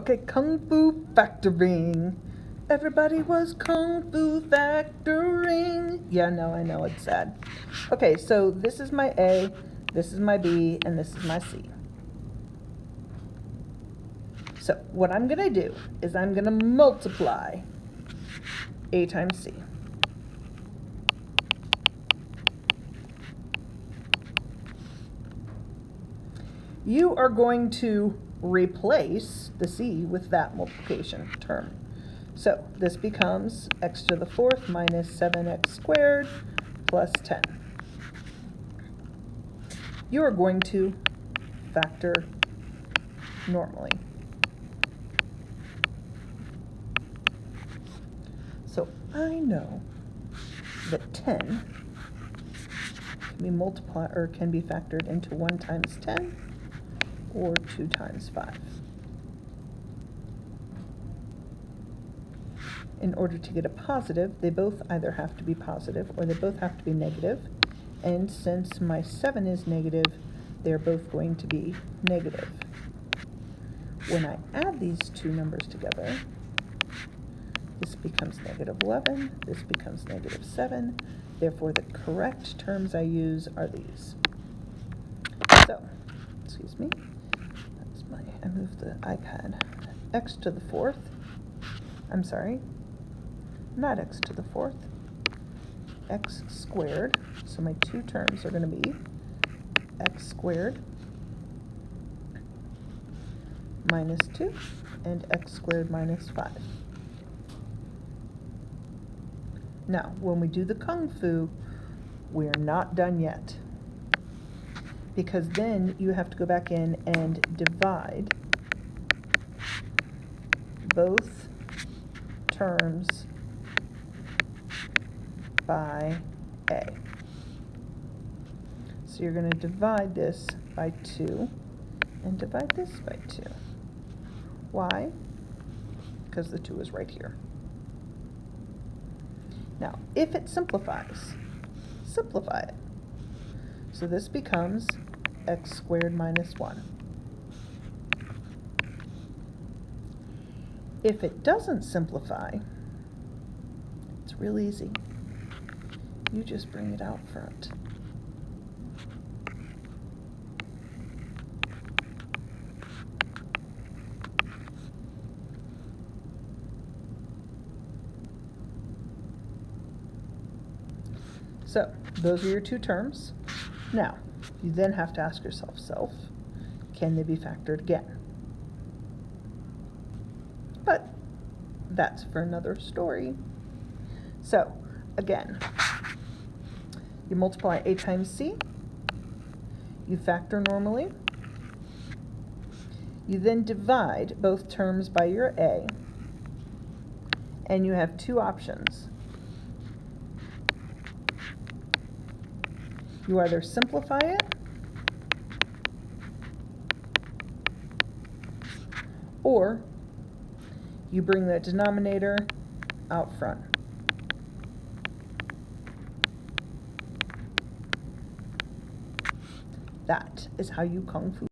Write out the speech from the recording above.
Okay, Kung Fu Factoring. Everybody was Kung Fu Factoring. Yeah, no, I know, it's sad. Okay, so this is my A, this is my B, and this is my C. So what I'm going to do is I'm going to multiply A times C. You are going to replace the C with that multiplication term. So this becomes x to the fourth minus 7x squared plus 10. You are going to factor normally. So I know that 10 can be factored into 1 times 10 or 2 times 5. In order to get a positive, they both either have to be positive or they both have to be negative. And since my 7 is negative, they're both going to be negative. When I add these two numbers together, this becomes negative 11, this becomes negative 7. Therefore, the correct terms I use are these. So, excuse me, I moved the iPad. X to the fourth, I'm sorry, not x to the fourth, x squared. So my two terms are going to be x squared minus 2 and x squared minus 5. Now, when we do the Kung Fu, we're not done yet, because then you have to go back in and divide both terms by A. So you're going to divide this by 2 and divide this by 2. Why? Because the 2 is right here. Now, if it simplifies, simplify it. So this becomes x squared minus 1. If it doesn't simplify, it's real easy. You just bring it out front. So those are your two terms. Now, you then have to ask yourself, can they be factored again? But that's for another story. So again, you multiply A times C, you factor normally, you then divide both terms by your A, and you have two options. You either simplify it or you bring the denominator out front. That is how you Kung Fu.